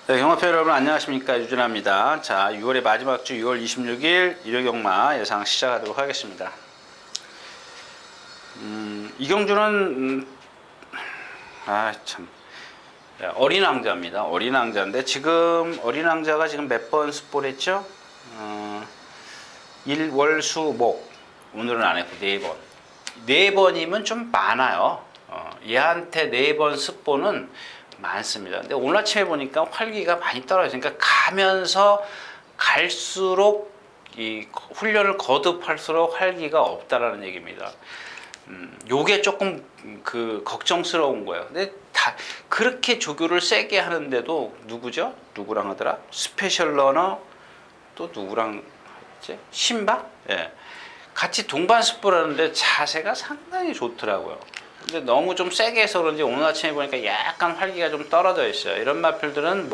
네, 경마표 여러분 안녕하십니까, 유준하입니다. 자, 6월의 마지막 주 6월 26일 일요경마 예상 시작하도록 하겠습니다. 이경주는 참 어린 왕자입니다. 어린 왕자인데 지금 어린 왕자가 지금 몇 번 습볼했죠? 일, 월, 수, 목. 오늘은 안 했고 4번. 4번이면 좀 많아요. 얘한테 4번 습볼은 많습니다. 근데 오늘 아침에 보니까 활기가 많이 떨어져요. 그러니까 가면서 갈수록 이 훈련을 거듭할수록 활기가 없다라는 얘기입니다. 요게 조금 걱정스러운 거예요. 근데 다 그렇게 조교를 세게 하는데도 누구죠? 누구랑 하더라? 스페셜 러너 또 누구랑 했지? 신바? 예. 같이 동반 습부하는데 자세가 상당히 좋더라고요. 근데 너무 좀 세게 해서 그런지 오늘 아침에 보니까 약간 활기가 좀 떨어져 있어요. 이런 마필들은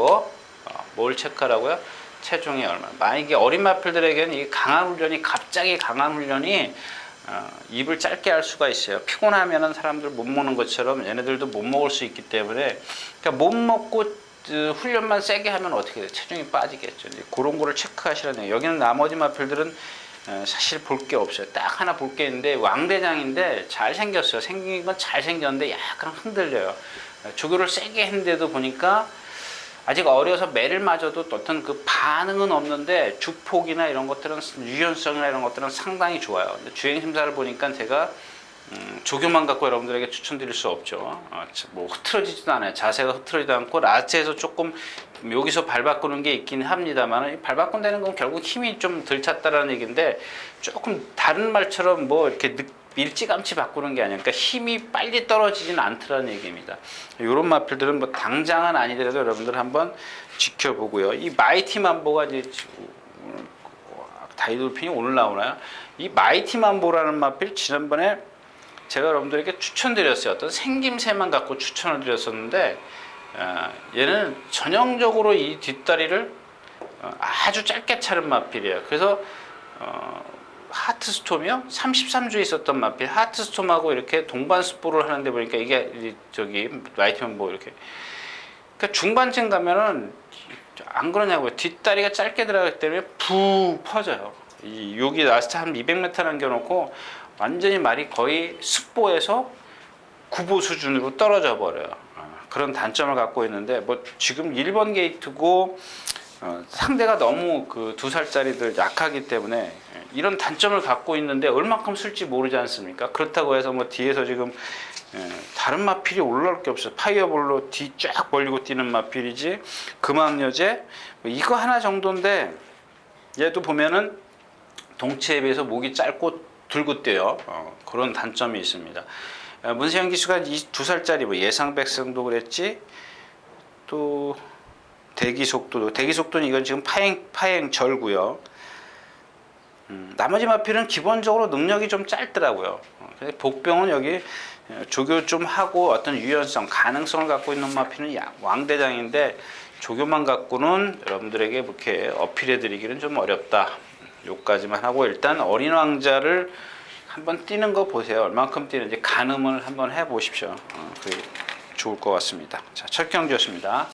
뭘 체크하라고요? 체중이 얼마. 만약에 어린 마필들에게는 이 강한 훈련이 갑자기 강한 훈련이 입을 짧게 할 수가 있어요. 피곤하면은 사람들 못 먹는 것처럼 얘네들도 못 먹을 수 있기 때문에 그러니까 못 먹고 훈련만 세게 하면 어떻게 돼요? 체중이 빠지겠죠. 이제 그런 거를 체크하시라는 얘기예요. 여기는 나머지 마필들은 사실 볼 게 없어요. 딱 하나 볼 게 있는데 왕대장인데 잘생겼어요. 생긴 건 잘생겼는데 약간 흔들려요. 조교를 세게 했는데도 보니까 아직 어려서 매를 맞아도 어떤 그 반응은 없는데 주폭이나 이런 것들은 유연성이나 이런 것들은 상당히 좋아요. 근데 주행심사를 보니까 제가 조교만 갖고 여러분들에게 추천드릴 수 없죠. 뭐 흐트러지지도 않아요. 자세가 흐트러지지도 않고 라체에서 조금 여기서 발 바꾸는 게 있긴 합니다만 발 바꾼다는 건 결국 힘이 좀 덜 찼다라는 얘기인데 조금 다른 말처럼 뭐 이렇게 일찌감치 바꾸는 게 아니라 그러니까 힘이 빨리 떨어지지는 않더라는 얘기입니다. 이런 마필들은 뭐 당장은 아니더라도 여러분들 한번 지켜보고요. 이 마이티 만보가 이제 다이돌핀이 오늘 나오나요? 이 마이티 만보라는 마필 지난번에 제가 여러분들에게 추천드렸어요. 어떤 생김새만 갖고 추천을 드렸었는데 얘는 전형적으로 이 뒷다리를 아주 짧게 차는 마필이에요. 그래서 하트스톰이요? 33주에 있었던 마필 하트스톰하고 이렇게 동반 습보를 하는데 보니까 이게 저기 마이티만 뭐 이렇게 그러니까 중반쯤 가면은 안 그러냐고요. 뒷다리가 짧게 들어가기 때문에 푹 퍼져요. 여기 라스트 한 200m 남겨놓고 완전히 말이 거의 습보에서 구보 수준으로 떨어져 버려요. 그런 단점을 갖고 있는데 뭐 지금 1번 게이트고 상대가 너무 그 2살짜리들 약하기 때문에 이런 단점을 갖고 있는데 얼만큼 쓸지 모르지 않습니까? 그렇다고 해서 뭐 뒤에서 지금 다른 마필이 올라올 게 없어요. 파이어볼로 뒤 쫙 벌리고 뛰는 마필이지 금왕여제 뭐 이거 하나 정도인데 얘도 보면은 동체에 비해서 목이 짧고 들고 뛰어요. 그런 단점이 있습니다. 문세영 기수가 2살짜리 뭐 예상백성도 그랬지 또 대기 속도는 이건 지금 파행 절고요. 나머지 마필은 기본적으로 능력이 좀 짧더라고요. 복병은 여기 조교 좀 하고 어떤 유연성, 가능성을 갖고 있는 마필은 왕대장인데 조교만 갖고는 여러분들에게 이렇게 어필해 드리기는 좀 어렵다. 요까지만 하고 일단 어린 왕자를 한번 뛰는 거 보세요. 얼만큼 뛰는지 가늠을 한번 해 보십시오. 그게 좋을 것 같습니다. 자, 첫 경주였습니다.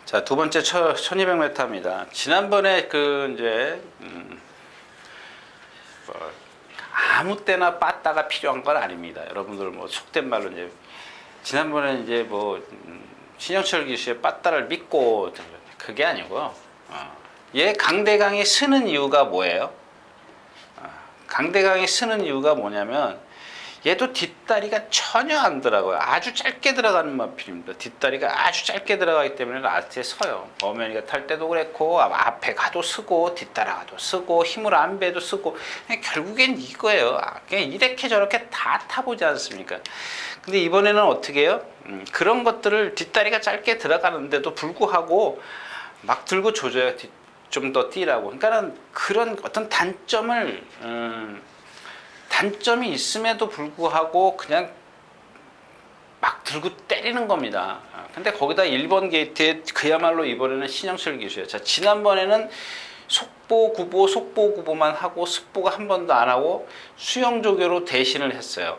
자, 두 번째 1200m입니다. 지난번에 아무 때나 빠따가 필요한 건 아닙니다. 여러분들 뭐 속된 말로 이제 지난번에 이제 신영철 기수의 빠따를 믿고 그게 아니고요. 얘 강대강이 쓰는 이유가 뭐예요? 강대강이 쓰는 이유가 뭐냐면 얘도 뒷다리가 전혀 안 들어가요. 아주 짧게 들어가는 마필입니다. 뒷다리가 아주 짧게 들어가기 때문에 라스트에 서요. 어머니가 탈 때도 그랬고 앞에 가도 쓰고 뒷따라가도 쓰고 힘을 안 배도 쓰고 결국엔 이거예요. 그냥 이렇게 저렇게 다 타보지 않습니까? 근데 이번에는 어떻게 해요? 그런 것들을 뒷다리가 짧게 들어가는데도 불구하고 막 들고 조져야 좀 더 뛰라고. 그러니까는 그런 어떤 단점이 있음에도 불구하고 그냥 막 들고 때리는 겁니다. 근데 거기다 1번 게이트에 그야말로 이번에는 신영철 기수예요. 자, 지난번에는 속보 구보만 하고 습보가 한 번도 안 하고 수영 조교로 대신을 했어요.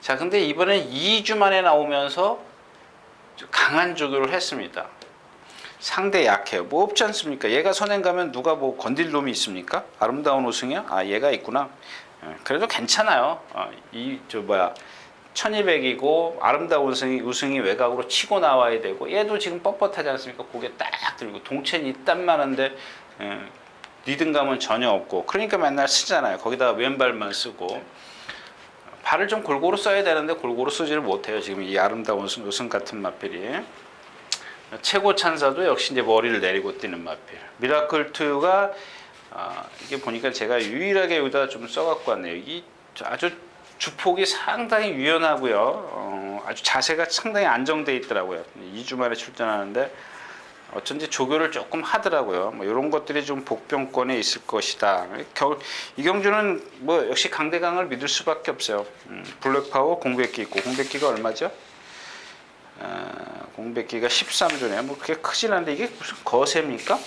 자, 근데 이번에 2주 만에 나오면서 강한 조교를 했습니다. 상대 약해요. 뭐 없지 않습니까? 얘가 선행 가면 누가 뭐 건들 놈이 있습니까? 아름다운 우승이야? 아, 얘가 있구나. 그래도 괜찮아요. 1200이고 아름다운 우승이 외곽으로 치고 나와야 되고, 얘도 지금 뻣뻣하지 않습니까? 고개 딱 들고 동체는 이딴 많은데 리듬감은 전혀 없고, 그러니까 맨날 쓰잖아요. 거기다가 왼발만 쓰고. 발을 좀 골고루 써야 되는데 골고루 쓰지를 못해요. 지금 이 아름다운 우승 같은 마필이. 최고 찬사도 역시 이제 머리를 내리고 뛰는 마필. 미라클 투유가 이게 보니까 제가 유일하게 여기다 좀 써갖고 왔네요. 이 아주 주폭이 상당히 유연하고요. 아주 자세가 상당히 안정돼 있더라고요. 2주 만에 출전하는데 어쩐지 조교를 조금 하더라고요. 뭐 이런 것들이 좀 복병권에 있을 것이다. 이 경주는 뭐 역시 강대강을 믿을 수밖에 없어요. 블랙파워 공백기 있고, 공백기가 얼마죠? 공백기가 13조네요. 뭐 그렇게 크진 않은데 이게 무슨 거세입니까?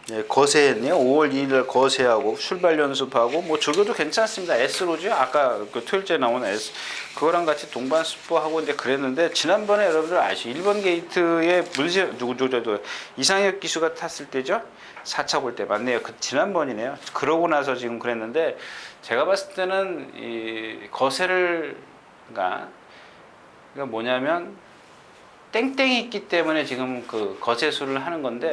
네, 거세했네요. 5월 2일 거세하고 출발 연습하고, 뭐 조교도 괜찮습니다. S로죠. 아까 그 토요일째 나온 S, 그거랑 같이 동반 스포하고 이제 그랬는데, 지난번에 여러분들 아시죠? 1번 게이트에 이상혁 기수가 탔을 때죠. 4차 볼 때 맞네요. 그 지난번이네요. 그러고 나서 지금 그랬는데, 제가 봤을 때는 이 거세를 그러니까 뭐냐면 땡땡이 있기 때문에 지금 그 거세수를 하는 건데,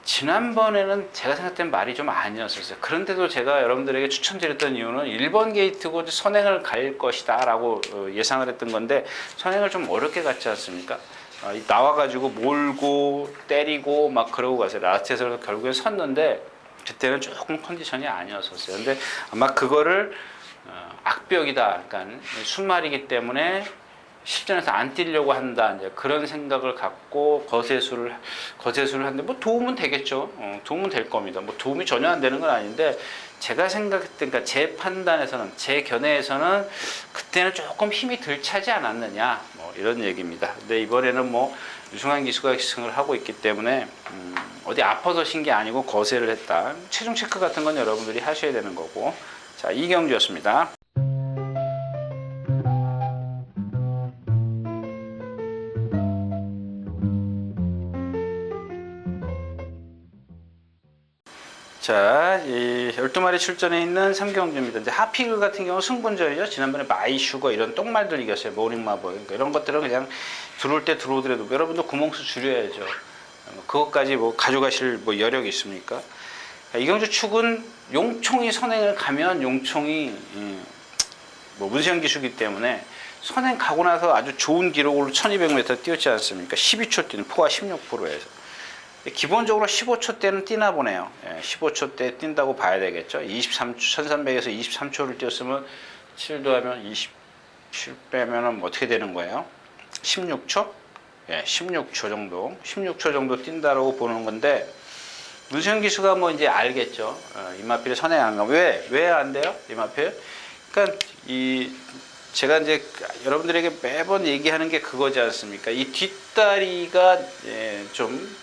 지난번에는 제가 생각할 땐 말이 좀 아니었었어요. 그런데도 제가 여러분들에게 추천드렸던 이유는 1번 게이트고 선행을 갈 것이다 라고 예상을 했던 건데, 선행을 좀 어렵게 갔지 않습니까? 나와가지고 몰고 때리고 막 그러고 갔어요. 라스트에서 결국에 섰는데, 그때는 조금 컨디션이 아니었었어요. 근데 아마 그거를 악벽이다, 그러니까 순말이기 때문에 실전에서 안 뛰려고 한다, 이제 그런 생각을 갖고 거세수를 하는데, 뭐 도움은 되겠죠. 도움은 될 겁니다. 뭐 도움이 전혀 안 되는 건 아닌데, 제가 생각했던, 그러니까 제 판단에서는, 제 견해에서는 그때는 조금 힘이 덜 차지 않았느냐, 뭐 이런 얘기입니다. 근데 이번에는 뭐 유승환 기수가 승을 하고 있기 때문에 어디 아파서 신 게 아니고 거세를 했다. 체중 체크 같은 건 여러분들이 하셔야 되는 거고. 자, 이 경주였습니다. 자, 이 12마리 출전해 있는 3경주입니다. 이제 하피글 같은 경우 승분전이죠. 지난번에 마이슈거 이런 똥말들 이겼어요. 모닝마보. 그러니까 이런 것들은 그냥 들어올 때 들어오더라도 여러분도 구멍수 줄여야죠. 그것까지 뭐 가져가실 뭐 여력이 있습니까? 이 경주 축은 용총이 선행을 가면 용총이 뭐 문세영 기수기 때문에 선행 가고 나서 아주 좋은 기록으로 1200m 뛰었지 않습니까? 12초 뛰는 포화 16%에서. 기본적으로 15초 때는 뛰나 보네요. 15초 때 뛴다고 봐야 되겠죠. 23초, 1300에서 23초를 뛰었으면 7도 하면 27 빼면은 어떻게 되는 거예요? 16초? 16초 정도. 16초 정도 뛴다라고 보는 건데, 문세영 기수가 뭐 이제 알겠죠. 이마필에 선행 안 가면 왜 안 돼요? 이마필? 그러니까 제가 이제 여러분들에게 매번 얘기하는 게 그거지 않습니까? 이 뒷다리가 좀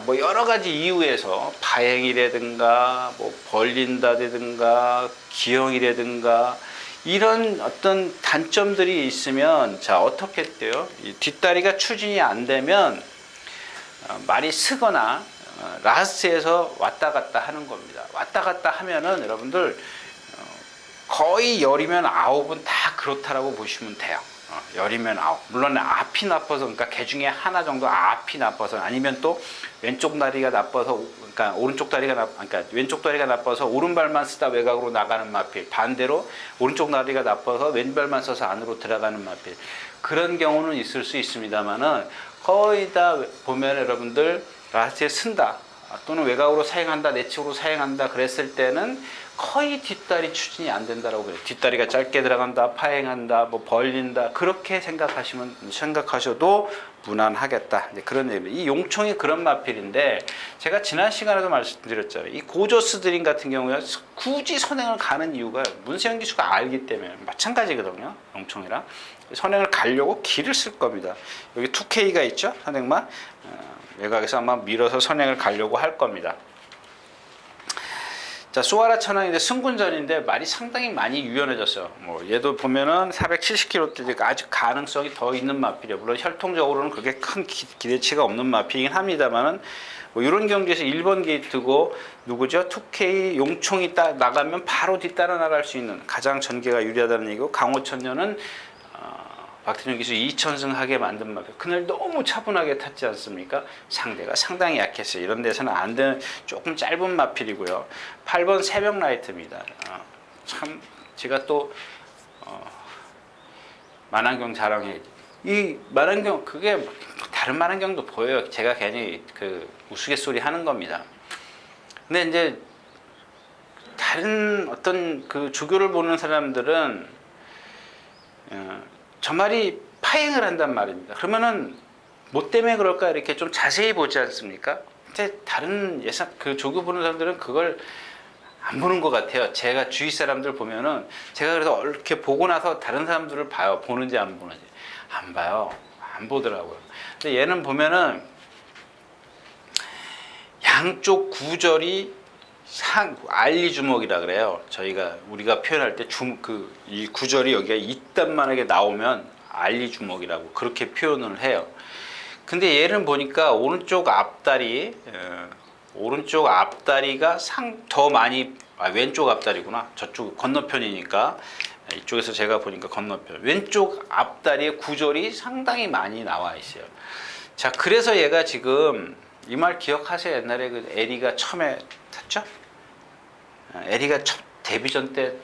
뭐 여러 가지 이유에서 파행이라든가 뭐 벌린다든가 기형이라든가 이런 어떤 단점들이 있으면, 자, 어떻게 돼요? 이 뒷다리가 추진이 안 되면 말이 쓰거나 라스트에서 왔다 갔다 하는 겁니다. 왔다 갔다 하면은 여러분들 거의 열이면 9은 다 그렇다라고 보시면 돼요. 열이면 9. 물론 앞이 나빠서, 그러니까 개 중에 하나 정도 앞이 나빠서, 아니면 또 왼쪽 다리가 나빠서, 그러니까 오른쪽 다리가 그러니까 왼쪽 다리가 나빠서 오른발만 쓰다 외곽으로 나가는 마필, 반대로 오른쪽 다리가 나빠서 왼발만 써서 안으로 들어가는 마필, 그런 경우는 있을 수 있습니다만은 거의 다 보면 여러분들 라스트에 쓴다 또는 외곽으로 사행한다, 내측으로 사행한다 그랬을 때는 거의 뒷다리 추진이 안 된다라고 그래요. 뒷다리가 짧게 들어간다, 파행한다, 뭐 벌린다, 그렇게 생각하셔도 무난하겠다. 이제 그런 얘기입니다. 이 용총이 그런 마필인데, 제가 지난 시간에도 말씀드렸잖아요. 이 고저스 드림 같은 경우에 굳이 선행을 가는 이유가 문세영 기수가 알기 때문에 마찬가지거든요. 용총이랑 선행을 가려고 길을 쓸 겁니다. 여기 2K가 있죠, 선행만. 외곽에서 아마 밀어서 선행을 가려고 할 겁니다. 자, 수아라 천왕인데 승군전인데 말이 상당히 많이 유연해졌어요. 뭐 얘도 보면은 470km대 아주 가능성이 더 있는 마필이에요. 물론 혈통적으로는 그게 큰 기대치가 없는 마필이긴 합니다만은 뭐 이런 경기에서 1번 게이트고 누구죠? 2K 용총이 나가면 바로 뒤따라 나갈 수 있는 가장 전개가 유리하다는 얘기고 강호천녀는 박태준 기수 2천승 하게 만든 마필. 그날 너무 차분하게 탔지 않습니까? 상대가 상당히 약했어요. 이런 데서는 안 되는 조금 짧은 마필이고요. 8번 새벽 라이트입니다. 참 제가 또 만안경 자랑해. 이 만안경 그게 다른 만안경도 보여요. 제가 괜히 그 우스갯소리 하는 겁니다. 근데 이제 다른 어떤 그 주교를 보는 사람들은 저 말이 파행을 한단 말입니다. 그러면은 뭐 때문에 그럴까 이렇게 좀 자세히 보지 않습니까? 근데 다른 예상 그 조교 보는 사람들은 그걸 안 보는 것 같아요. 제가 주위 사람들 보면은 제가 그래서 이렇게 보고 나서 다른 사람들을 봐요. 보는지 안 보는지 안 봐요. 안 보더라고요. 근데 얘는 보면은 양쪽 구절이 알리 주먹이라 그래요. 우리가 표현할 때 이 구절이 여기가 이딴만하게 나오면 알리 주먹이라고 그렇게 표현을 해요. 근데 얘는 보니까 오른쪽 앞다리가 더 많이 왼쪽 앞다리구나. 저쪽 건너편이니까 이쪽에서 제가 보니까 건너편 왼쪽 앞다리의 구절이 상당히 많이 나와 있어요. 자, 그래서 얘가 지금 이 말 기억하세요? 옛날에 그 에리가 처음에 탔죠? 에리가 데뷔전 때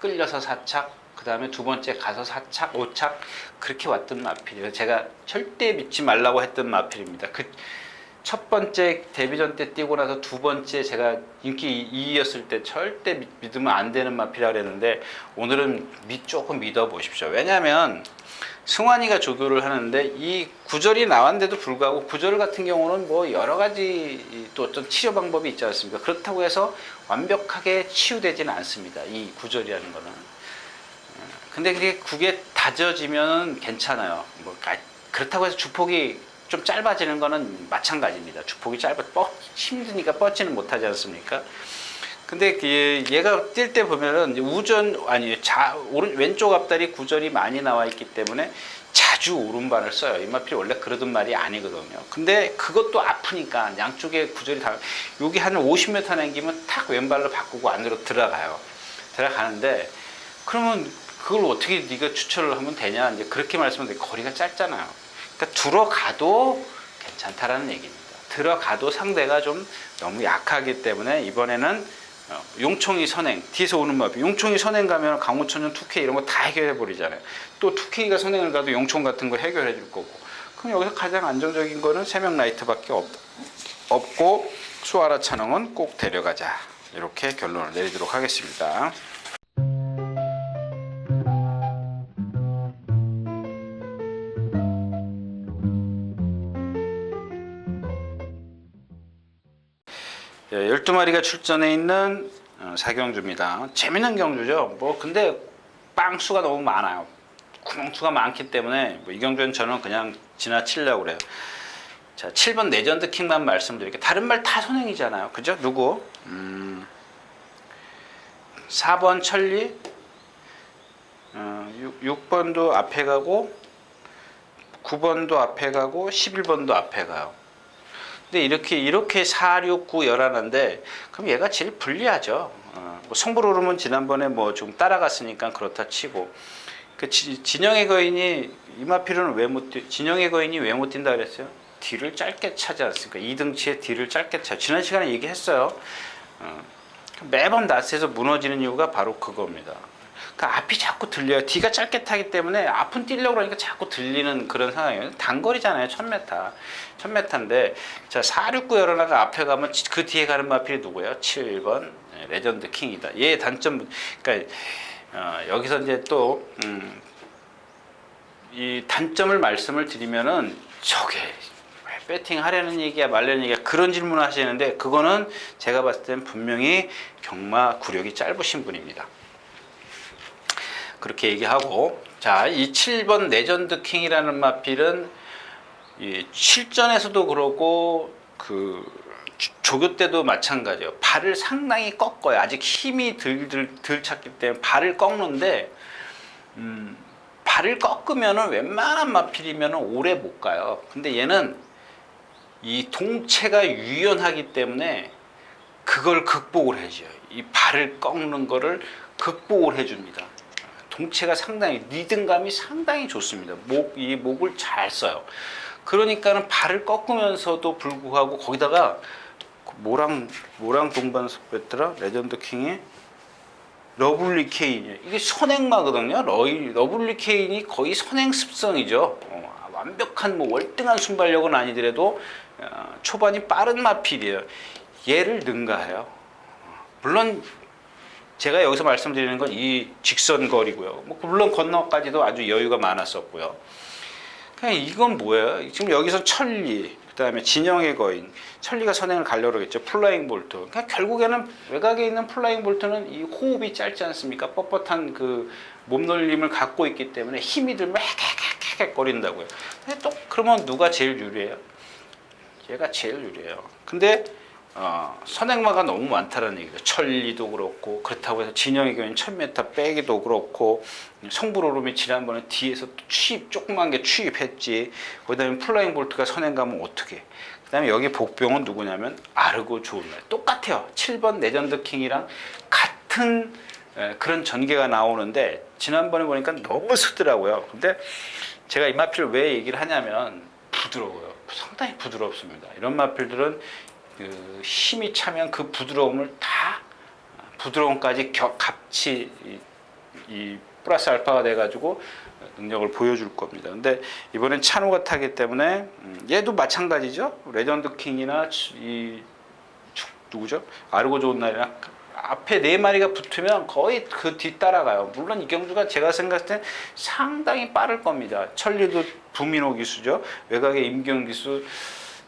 끌려서 4착, 그 다음에 두 번째 가서 4착, 5착 그렇게 왔던 마필이에요. 제가 절대 믿지 말라고 했던 마필입니다. 그 첫 번째 데뷔전 때 뛰고 나서 두 번째 제가 인기 2위였을 때 절대 믿으면 안 되는 마필이라고 그랬는데 오늘은 조금 믿어보십시오. 왜냐하면 승환이가 조교를 하는데 이 구절이 나왔는데도 불구하고 구절 같은 경우는 뭐 여러 가지 또 어떤 치료 방법이 있지 않습니까? 그렇다고 해서 완벽하게 치유되지는 않습니다. 이 구절이라는 거는. 근데 그게 다져지면 괜찮아요. 그렇다고 해서 주폭이 좀 짧아지는 거는 마찬가지입니다. 주폭이 힘드니까 뻗지는 못하지 않습니까? 근데 얘가 뛸 때 보면은 왼쪽 앞다리 구절이 많이 나와 있기 때문에 자주 오른발을 써요. 이마필이 원래 그러던 말이 아니거든요. 근데 그것도 아프니까 양쪽에 구절이 여기 한 50m 남기면 탁 왼발로 바꾸고 안으로 들어가는데 그러면 그걸 어떻게 네가 추천을 하면 되냐 이제 그렇게 말씀하는데 거리가 짧잖아요. 그러니까 들어가도 괜찮다라는 얘기입니다. 들어가도 상대가 좀 너무 약하기 때문에 이번에는 용총이 선행, 뒤에서 오는 마필. 용총이 선행 가면 강호천연 2K 이런 거 다 해결해 버리잖아요. 또 2K가 선행을 가도 용총 같은 거 해결해 줄 거고. 그럼 여기서 가장 안정적인 거는 새벽 라이트밖에 없고 수아라 찬홍은 꼭 데려가자. 이렇게 결론을 내리도록 하겠습니다. 예, 12마리가 출전해 있는 사경주입니다. 재밌는 경주죠. 근데 빵수가 너무 많아요. 구멍수가 많기 때문에 이 경주는 저는 그냥 지나치려고 그래요. 자, 7번 레전드 킹만 말씀드릴게요. 다른 말 다 선행이잖아요. 그죠? 누구? 4번 천리, 6번도 앞에 가고 9번도 앞에 가고 11번도 앞에 가요. 근데 이렇게 4, 6, 9 열하는데 그럼 얘가 제일 불리하죠. 성불 오르면 지난번에 좀 따라갔으니까 그렇다 치고 진영의 거인이 이마필은 진영의 거인이 왜 못 뛴다 그랬어요? 뒤를 짧게 차지 않습니까? 2등치의 뒤를 짧게 차. 지난 시간에 얘기했어요. 매번 낯에서 무너지는 이유가 바로 그겁니다. 그러니까 앞이 자꾸 들려요. 뒤가 짧게 타기 때문에 앞은 뛰려고 그러니까 자꾸 들리는 그런 상황이에요. 단거리잖아요. 1000m인데 자 469 열어나가 앞에 가면 그 뒤에 가는 마필이 누구예요? 7번 레전드 킹이다. 얘의 단점 그러니까 여기서 이제 또 이 단점을 말씀을 드리면은 저게 배팅 하려는 얘기야 말려는 얘기야 그런 질문을 하시는데 그거는 제가 봤을 땐 분명히 경마 구력이 짧으신 분입니다. 그렇게 얘기하고 자, 이 7번 레전드 킹이라는 마필은 이 실전에서도 그러고 그 조교 때도 마찬가지예요. 발을 상당히 꺾어요. 아직 힘이 덜 찼기 때문에 발을 꺾는데 발을 꺾으면은 웬만한 마필이면은 오래 못 가요. 근데 얘는 이 동체가 유연하기 때문에 그걸 극복을 해줘요. 이 발을 꺾는 거를 극복을 해줍니다. 동체가 상당히 리듬감이 상당히 좋습니다. 이 목을 잘 써요. 그러니까는 발을 꺾으면서도 불구하고 거기다가 뭐랑 동반 섭했더라 레전드 킹의 러블리 케인이에요. 이게 선행마거든요. 러블리 케인이 거의 선행 습성이죠. 완벽한 뭐 월등한 순발력은 아니더라도 초반이 빠른 마필이에요. 얘를 능가해요. 물론 제가 여기서 말씀드리는 건 이 직선거리고요. 뭐 물론 건너까지도 아주 여유가 많았었고요. 그냥 이건 뭐예요? 지금 여기서 천리, 그다음에 진영의 거인, 천리가 선행을 가려고 했죠. 플라잉 볼트. 그러니까 결국에는 외곽에 있는 플라잉 볼트는 이 호흡이 짧지 않습니까? 뻣뻣한 그 몸놀림을 갖고 있기 때문에 힘이 들면 핵핵핵핵 거린다고요. 근데 또 그러면 누가 제일 유리해요? 얘가 제일 유리해요. 근데 선행마가 너무 많다는 얘기죠. 천리도 그렇고, 그렇다고 해서 진영의 경우는 1000m 빼기도 그렇고, 성불오름이 지난번에 뒤에서 조그만 게 취입했지. 그 다음에 플라잉 볼트가 선행 가면 어떻게? 그 다음에 여기 복병은 누구냐면 아르고 좋은날. 똑같아요. 7번 레전드 킹이랑 같은 그런 전개가 나오는데, 지난번에 보니까 너무 쓰더라고요. 근데 제가 이 마필을 왜 얘기를 하냐면, 부드러워요. 상당히 부드럽습니다. 이런 마필들은 그 힘이 차면 그 부드러움을 다 부드러움까지 같이 이 플러스 알파가 돼가지고 능력을 보여줄 겁니다. 근데 이번엔 찬호가 타기 때문에 얘도 마찬가지죠. 레전드 킹이나 이 누구죠? 아르고 좋은 날이나 앞에 네 마리가 붙으면 거의 그 뒤 따라가요. 물론 이경주가 제가 생각할 때 상당히 빠를 겁니다. 천리도 부민호 기수죠. 외곽의 임경 기수.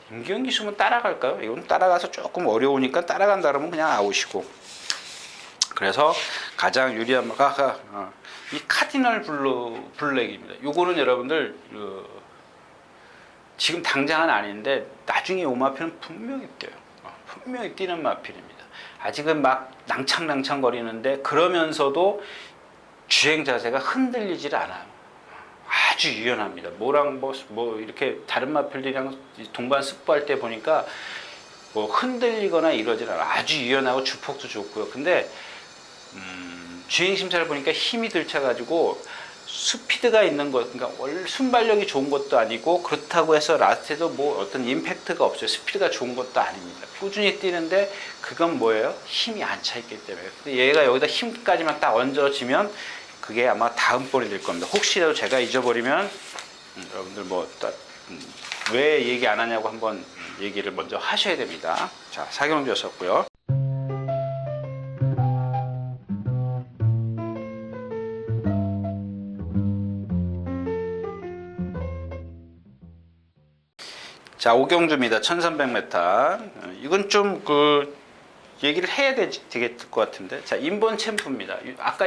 임기현 기수면 따라갈까요? 이건 따라가서 조금 어려우니까 따라간다 그러면 그냥 아웃이고. 그래서 가장 유리한 마가 이 카디널 블랙입니다. 요거는 여러분들 지금 당장은 아닌데 나중에 요 마필은 분명히 뛰어요. 분명히 뛰는 마필입니다. 아직은 막 낭창낭창 거리는데 그러면서도 주행 자세가 흔들리질 않아요. 아주 유연합니다. 뭐랑 뭐 이렇게 다른 마필들이랑 동반 스포할 때 보니까 뭐 흔들리거나 이러질 않아. 아주 유연하고 주폭도 좋고요. 근데 주행 심사를 보니까 힘이 들쳐가지고 스피드가 있는 것, 그러니까 원래 순발력이 좋은 것도 아니고 그렇다고 해서 라스트에도 뭐 어떤 임팩트가 없어요. 스피드가 좋은 것도 아닙니다. 꾸준히 뛰는데 그건 뭐예요? 힘이 안 차 있기 때문에. 근데 얘가 여기다 힘까지만 딱 얹어지면 그게 아마 다음 번이 될 겁니다. 혹시라도 제가 잊어버리면 여러분들 왜 얘기 안 하냐고 한번 얘기를 먼저 하셔야 됩니다. 자, 사경주였었고요. 자, 오경주입니다. 1300m. 이건 좀 얘기를 해야 되겠을 것 같은데. 자, 인본 챔프입니다. 아까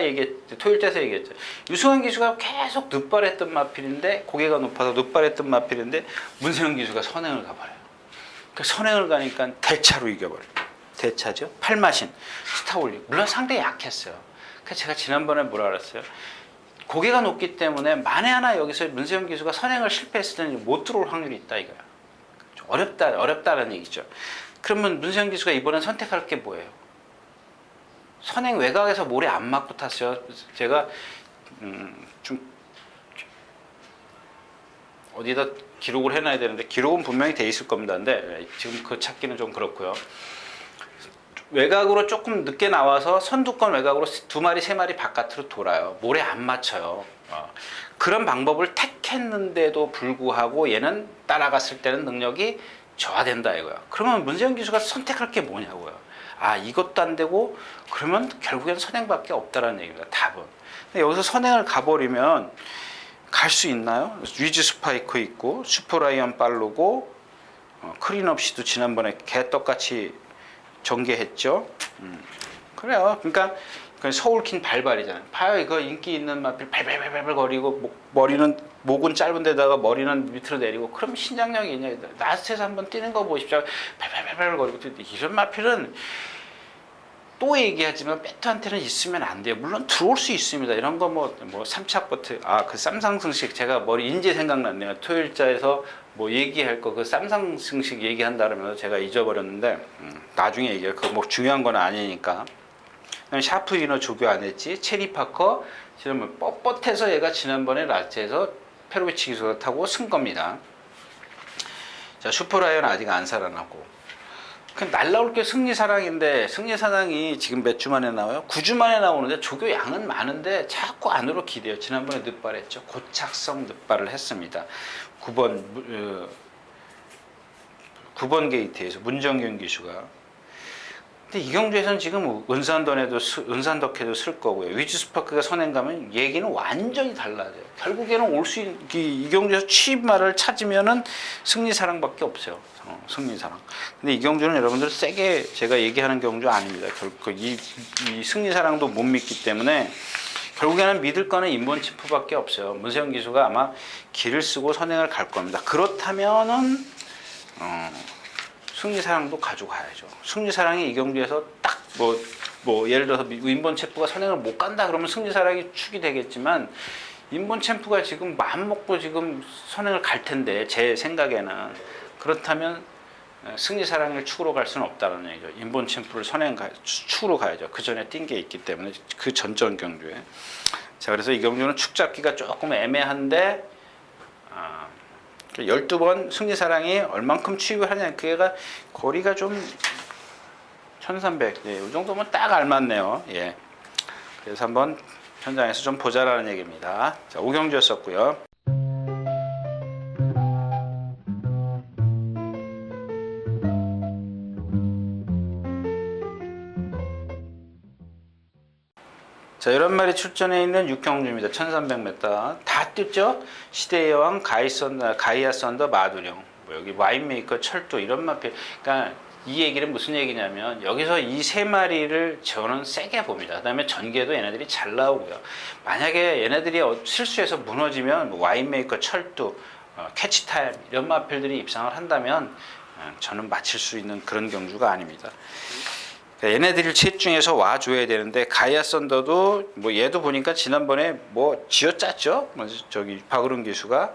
토요일 때서 얘기했죠. 유승환 기수가 계속 늑발했던 마필인데, 고개가 높아서 늑발했던 마필인데, 문세영 기수가 선행을 가버려요. 그러니까 선행을 가니까 대차로 이겨버려요. 대차죠. 팔마신, 스타올릭. 물론 상당히 약했어요. 그래서 제가 지난번에 뭐라 그랬어요? 고개가 높기 때문에 만에 하나 여기서 문세영 기수가 선행을 실패했을 때는 못 들어올 확률이 있다 이거야. 좀 어렵다는 얘기죠. 그러면 문세영 기수가 이번에 선택할 게 뭐예요? 선행 외곽에서 모래 안 맞고 탔어요. 제가 좀 어디다 기록을 해놔야 되는데 기록은 분명히 돼 있을 겁니다. 근데 지금 그 찾기는 좀 그렇고요. 외곽으로 조금 늦게 나와서 선두권 외곽으로 두 마리 세 마리 바깥으로 돌아요. 모래 안 맞춰요. 그런 방법을 택했는데도 불구하고 얘는 따라갔을 때는 능력이 저하된다 이거야. 그러면 문세영 기수가 선택할 게 뭐냐고요. 아, 이것도 안 되고 그러면 결국엔 선행밖에 없다라는 얘기입니다. 답은. 근데 여기서 선행을 가버리면 갈 수 있나요? 위즈 스파이크 있고 슈퍼라이언 빠르고 크린업시도 지난번에 개떡같이 전개했죠. 그래요. 그러니까 그 서울킨 발발이잖아요. 봐요, 이거 인기 있는 마필 발발발발 거리고 목은 짧은 데다가 머리는 밑으로 내리고 그럼 신장력이 있냐? 나스트에서 한번 뛰는 거 보십시오. 발발발발 거리고 이런 마필은 또 얘기하지만 배트한테는 있으면 안 돼요. 물론 들어올 수 있습니다. 이런 거 뭐 3차 버트 그 쌈상승식 제가 머리 인제 생각났네요. 토요일자에서 뭐 얘기할 거 그 쌈상승식 얘기한다 그러면서 제가 잊어버렸는데 나중에 얘기할 거 뭐 중요한 건 아니니까. 샤프 이너 조교 안 했지. 체리 파커 지금 뻣뻣해서 얘가 지난번에 라체에서 페로비치 기술을 타고 쓴 겁니다. 자, 슈퍼라이언 아직 안 살아나고. 그 날라올 게 승리사랑인데 승리사랑이 지금 몇 주 만에 나와요? 9주 만에 나오는데 조교 양은 많은데 자꾸 안으로 기대요. 지난번에 늑발했죠. 고착성 늑발을 했습니다. 9번 게이트에서 문정균 기수가. 근데 이경주에서는 지금 은산덕해도 쓸 거고요. 위즈스파크가 선행 가면 얘기는 완전히 달라져요. 결국에는 이경주에서 취입말을 찾으면은 승리사랑밖에 없어요. 승리사랑. 근데 이경주는 여러분들 세게 제가 얘기하는 경주 아닙니다. 결국 이 승리사랑도 못 믿기 때문에 결국에는 믿을 거는 인본치프밖에 없어요. 문세영 기수가 아마 길을 쓰고 선행을 갈 겁니다. 그렇다면은 승리사랑도 가져가야죠. 승리사랑이 이경주에서 딱 예를 들어서 인본 챔프가 선행을 못 간다 그러면 승리사랑이 축이 되겠지만 인본 챔프가 지금 마음 먹고 지금 선행을 갈 텐데 제 생각에는 그렇다면 승리사랑을 축으로 갈 수는 없다는 얘기죠. 인본 챔프를 축으로 가야죠. 그 전에 뛴 게 있기 때문에 그 전전 경주에. 자, 그래서 이 경주는 축 잡기가 조금 애매한데 12번 승리사랑이 얼만큼 취입을 하냐. 그게가 거리가 좀 1300. 예, 이 정도면 딱 알맞네요. 예. 그래서 한번 현장에서 좀 보자라는 얘기입니다. 자, 오경주였었고요. 자, 이런 말이 출전해 있는 육경주입니다. 1300m. 다 뛰었죠? 시대의 여왕, 가이아 썬더, 마두령. 여기 와인메이커, 철도, 이런 마필. 그러니까 이 얘기는 무슨 얘기냐면 여기서 이 세 마리를 저는 세게 봅니다. 그 다음에 전개도 얘네들이 잘 나오고요. 만약에 얘네들이 실수해서 무너지면 와인메이커, 철도, 캐치타임 이런 마필들이 입상을 한다면 저는 맞힐 수 있는 그런 경주가 아닙니다. 얘네들 셋 중에서 와줘야 되는데 가이아 썬더도 얘도 보니까 지난번에 쥐어짰죠. 저기 박으름 기수가.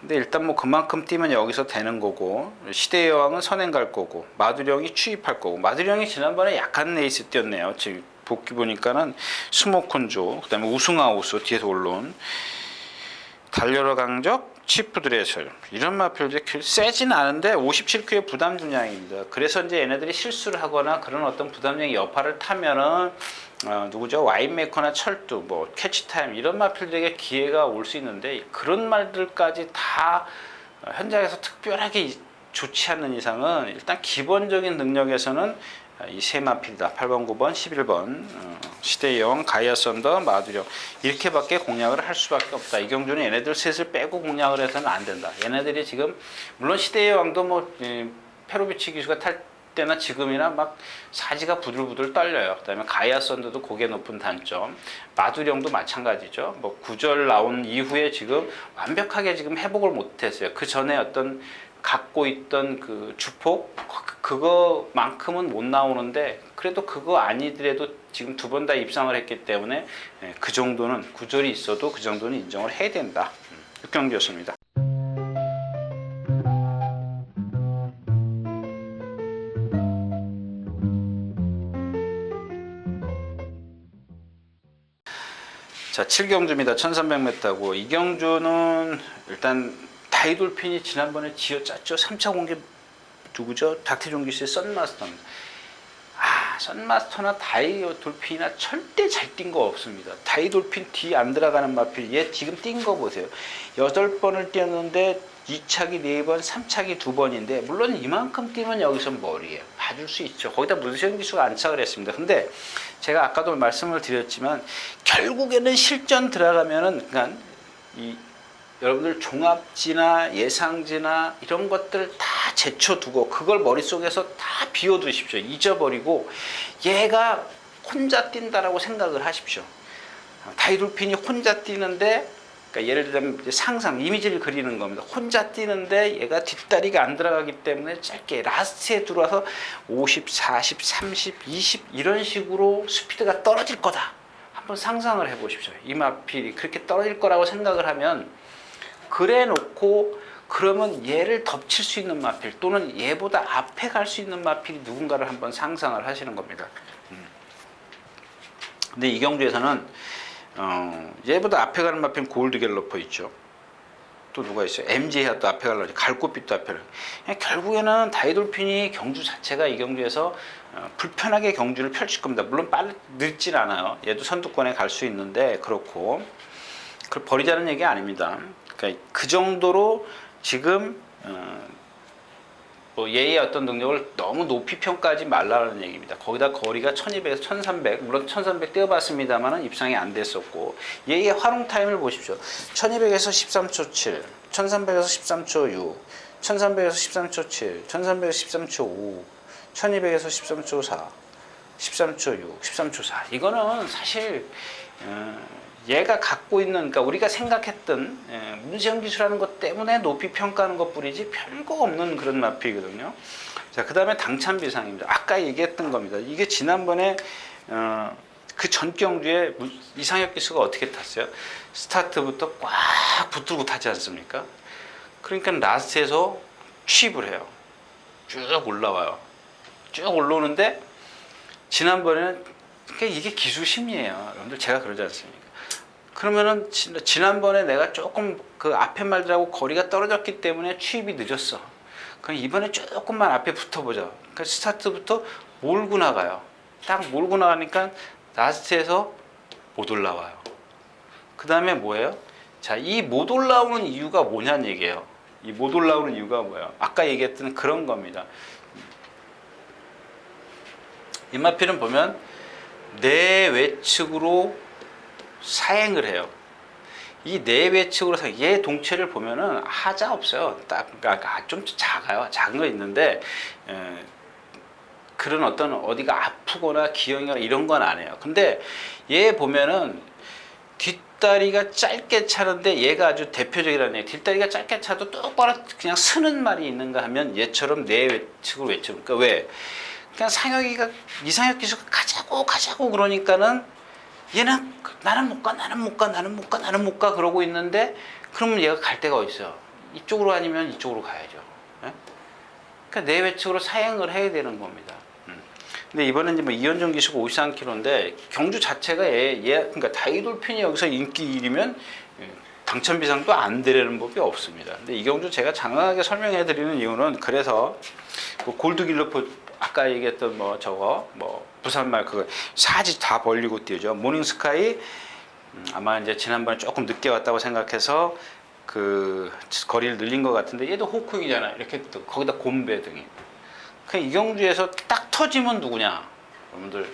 근데 일단 그만큼 뛰면 여기서 되는 거고 시대의 여왕은 선행 갈 거고 마두령이 취입할 거고 마두령이 지난번에 약한 레이스 뛰었네요. 지금 복귀 보니까는 스모콘조 그다음에 우승아우스 뒤에서 올라온 달려라 강적 치프드레서 이런 마필들이 세진 않은데 57kg의 부담 중량입니다. 그래서 이제 얘네들이 실수를 하거나 그런 어떤 부담량의 여파를 타면은 누구죠? 와인메이커나 철두, 캐치타임 이런 마필들에게 기회가 올 수 있는데 그런 말들까지 다 현장에서 특별하게 좋지 않는 이상은 일단 기본적인 능력에서는 이 세 마필이다. 8번, 9번, 11번 시대의 여왕, 가이아 썬더, 마두령 이렇게밖에 공략을 할 수밖에 없다. 이경주는 얘네들 셋을 빼고 공략을 해서는 안 된다. 얘네들이 지금 물론 시대의 여왕도 페로비치 기수가 탈 때나 지금이나 사지가 부들부들 떨려요. 그다음에 가이아 썬더도 고개 높은 단점, 마두령도 마찬가지죠. 구절 나온 이후에 지금 완벽하게 지금 회복을 못했어요. 그 전에 어떤 갖고 있던 그 주폭 그거만큼은 못 나오는데 그래도 그거 아니더라도 지금 두 번 다 입상을 했기 때문에 그 정도는 구절이 있어도 그 정도는 인정을 해야 된다. 6경기였습니다. 자, 7경주입니다. 1300m고 이 경주는 일단 다이돌핀이 지난번에 쥐어짰죠. 3차 공개 누구죠? 닥태종 기수의 썬마스터입니다. 썬마스터나 다이돌핀이나 절대 잘 뛴 거 없습니다. 다이돌핀 뒤 안 들어가는 마필 얘 지금 뛴 거 보세요. 8번을 뛰었는데 2차기 4번, 3차기 2번인데 물론 이만큼 뛰면 여기서 머리예요. 봐줄 수 있죠. 거기다 문세영 기수가 안착을 했습니다. 근데 제가 아까도 말씀을 드렸지만 결국에는 실전 들어가면은 그러니까 여러분들 종합지나 예상지나 이런 것들 다 제쳐두고 그걸 머릿속에서 다 비워두십시오. 잊어버리고 얘가 혼자 뛴다라고 생각을 하십시오. 다이돌핀이 혼자 뛰는데, 그러니까 예를 들면 이제 상상, 이미지를 그리는 겁니다. 혼자 뛰는데 얘가 뒷다리가 안 들어가기 때문에 짧게 라스트에 들어와서 50, 40, 30, 20 이런 식으로 스피드가 떨어질 거다. 한번 상상을 해보십시오. 이마필이 그렇게 떨어질 거라고 생각을 하면 그래 놓고 그러면 얘를 덮칠 수 있는 마필 또는 얘보다 앞에 갈 수 있는 마필이 누군가를 한번 상상을 하시는 겁니다. 근데 이 경주에서는 얘보다 앞에 가는 마필은 골드 갤러퍼 있죠. 또 누가 있어요? MG가 또 앞에 가려고 갈고빛도 앞에 가려고. 결국에는 다이돌핀이 경주 자체가 이 경주에서 불편하게 경주를 펼칠 겁니다. 물론 빨리 늦진 않아요. 얘도 선두권에 갈 수 있는데 그렇고 그걸 버리자는 얘기 아닙니다. 그러니까 그 정도로 지금 뭐 얘의 어떤 능력을 너무 높이 평가하지 말라는 얘기입니다. 거기다 거리가 1200에서 1300, 물론 1300 뛰어봤습니다만 입상이 안 됐었고 얘의 활용 타임을 보십시오. 1200에서 13초 7, 1300에서 13초 6, 1300에서 13초 7, 1300에서 13초 5, 1200에서 13초 4, 13초 6, 13초 4. 이거는 사실 얘가 갖고 있는, 그러니까 우리가 생각했던 문세영 기술하는 것 때문에 높이 평가하는 것 뿐이지 별거 없는 그런 마필이거든요. 자, 그 다음에 당찬비상입니다. 아까 얘기했던 겁니다. 이게 지난번에 그 전 경주에 이상혁 기수가 어떻게 탔어요? 스타트부터 꽉 붙들고 타지 않습니까? 그러니까 라스트에서 취입을 해요. 쭉 올라와요. 쭉 올라오는데 지난번에는 그러니까 이게 기술 심리예요. 여러분들 제가 그러지 않습니까? 그러면은 지난번에 내가 조금 그 앞에 말들하고 거리가 떨어졌기 때문에 취입이 늦었어. 그럼 이번에 조금만 앞에 붙어보자. 그러니까 스타트부터 몰고 나가요. 딱 몰고 나가니까 라스트에서 못 올라와요. 그 다음에 뭐예요? 자, 이 못 올라오는 이유가 뭐냐는 얘기예요. 이 못 올라오는 이유가 뭐예요? 아까 얘기했던 그런 겁니다. 이마필은 보면 내외측으로 사행을 해요. 이 내외측으로 얘 동체를 보면은 하자 없어요. 딱 그러니까 좀 작아요. 작은 거 있는데 그런 어떤 어디가 아프거나 기형이나 이런 건 안 해요. 근데 얘 보면은 뒷다리가 짧게 차는데 얘가 아주 대표적이라는 얘기. 뒷다리가 짧게 차도 똑바로 그냥 서는 말이 있는가 하면 얘처럼 내외측으로 외쳐. 그러니까 왜? 그냥 이상혁 기수가 가자고 그러니까는 얘는 나는 못 가 그러고 있는데 그러면 얘가 갈 데가 어디 있어요? 이쪽으로 아니면 이쪽으로 가야죠. 예? 그러니까 내외측으로 사행을 해야 되는 겁니다. 근데 이번엔 이제 뭐 이현종 기수가 53km인데 경주 자체가 그러니까 다이돌핀이 여기서 인기 1위면 당첨비상도 안 되려는 법이 없습니다. 근데 이 경주 제가 장황하게 설명해 드리는 이유는 그래서 뭐 골드길러포 아까 얘기했던 부산말 그거 사지 다 벌리고 뛰죠. 모닝스카이 아마 이제 지난번에 조금 늦게 왔다고 생각해서 그 거리를 늘린 것 같은데 얘도 호크이잖아. 이렇게 또 거기다 곰배 등이. 그 이경주에서 딱 터지면 누구냐? 여러분들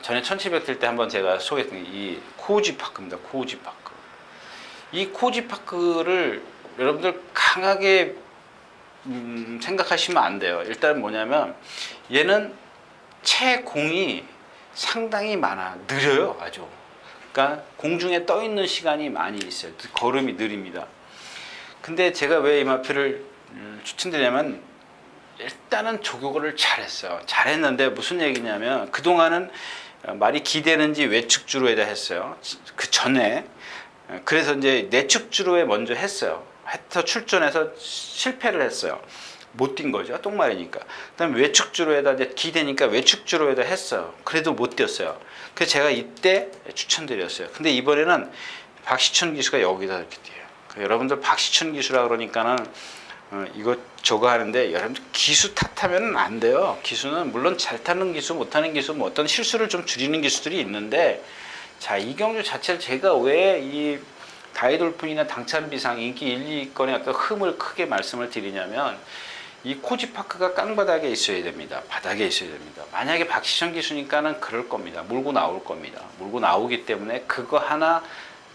전에 1700 뛸 때 한번 제가 소개했던 이 코지파크입니다. 코지파크. 이 코지파크를 여러분들 강하게 생각하시면 안 돼요. 일단 뭐냐면 얘는 채공이 상당히 많아. 느려요. 아주. 그러니까 공중에 떠 있는 시간이 많이 있어요. 걸음이 느립니다. 근데 제가 왜 이 마필을 추천드리냐면 일단은 조교를 잘했어요. 잘했는데 무슨 얘기냐면 그동안은 말이 기대는지 외측주로에다 했어요. 그 전에 그래서 이제 내측주로에 먼저 했어요. 해서 출전해서 실패를 했어요. 못 뛴 거죠. 똥말이니까. 그다음에 외측주로에다 이제 기대니까 외측주로에다 했어요. 그래도 못 뛰었어요. 그래서 제가 이때 추천드렸어요. 근데 이번에는 박시천 기수가 여기다 이렇게 뛰어요. 그러니까 여러분들 박시천 기수라 그러니까는 이거 저거 하는데 여러분들 기수 탓하면 안 돼요. 기수는 물론 잘 타는 기수, 못하는 기수, 뭐 어떤 실수를 좀 줄이는 기수들이 있는데 자, 이 경주 자체를 제가 왜 이 다이돌핀이나 당찬비상 인기 1, 2건의 어떤 흠을 크게 말씀을 드리냐면 이 코지파크가 깡바닥에 있어야 됩니다. 바닥에 있어야 됩니다. 만약에 박시천 기수니까는 그럴 겁니다. 몰고 나올 겁니다. 몰고 나오기 때문에 그거 하나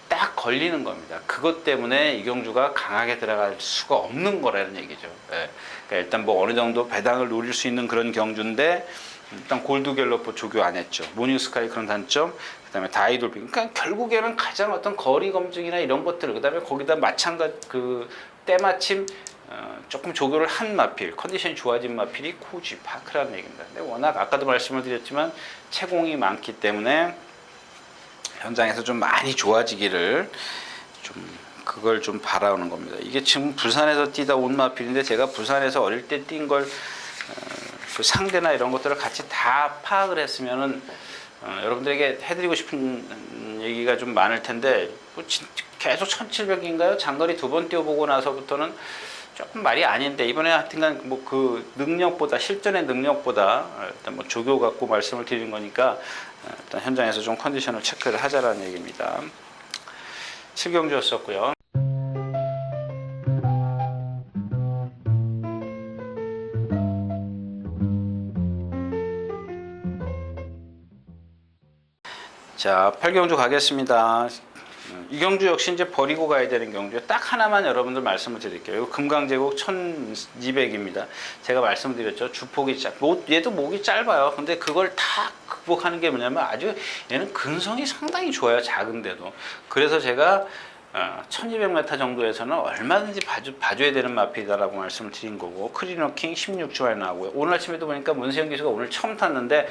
딱 딱 걸리는 겁니다. 그것 때문에 이경주가 강하게 들어갈 수가 없는 거라는 얘기죠. 예. 그러니까 일단 뭐 어느 정도 배당을 노릴 수 있는 그런 경주인데 일단 골드갤러퍼 조교 안 했죠. 모닝스카이 그런 단점, 그다음에 다이돌핀. 그러니까 결국에는 가장 어떤 거리 검증이나 이런 것들, 그다음에 거기다 마찬가지 그 때마침 조금 조교를 한 마필, 컨디션이 좋아진 마필이 코지 파크라는 얘기입니다. 근데 워낙 아까도 말씀을 드렸지만 채공이 많기 때문에 현장에서 좀 많이 좋아지기를 좀 그걸 좀 바라는 겁니다. 이게 지금 부산에서 뛰다 온 마필인데 제가 부산에서 어릴 때 뛴 걸 그 상대나 이런 것들을 같이 다 파악을 했으면은 여러분들에게 해드리고 싶은 얘기가 좀 많을 텐데 뭐 계속 1700인가요? 장거리 2번 뛰어보고 나서부터는 조금 말이 아닌데 이번에 하여튼간 뭐 그 능력보다 실전의 능력보다 일단 뭐 조교 갖고 말씀을 드리는 거니까 일단 현장에서 좀 컨디션을 체크를 하자라는 얘기입니다. 7경주였었고요. 자, 8경주 가겠습니다. 이 경주 역시 이제 버리고 가야 되는 경주에 딱 하나만 여러분들 말씀을 드릴게요. 금강제국 1200입니다. 제가 말씀드렸죠. 주폭이 얘도 목이 짧아요. 근데 그걸 다 극복하는 게 뭐냐면 아주 얘는 근성이 상당히 좋아요. 작은데도. 그래서 제가 1200m 정도에서는 얼마든지 봐줘야 되는 마필이다라고 말씀을 드린 거고, 크리너킹 16주에 나오고요. 오늘 아침에도 보니까 문세영 기수가 오늘 처음 탔는데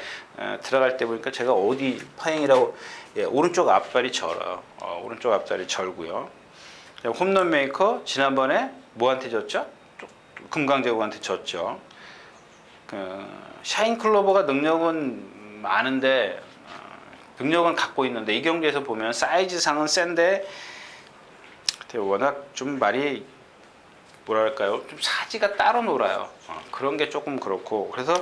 들어갈 때 보니까 제가 어디 파행이라고, 예, 오른쪽 앞발이 절어요. 오른쪽 앞발이 절고요. 홈런 메이커 지난번에 뭐한테 졌죠? 금강제국한테 졌죠. 샤인 클로버가 능력은 많은데 능력은 갖고 있는데 이 경기에서 보면 사이즈상은 센데 워낙 좀 말이 뭐랄까요, 좀 사지가 따로 놀아요. 그런 게 조금 그렇고, 그래서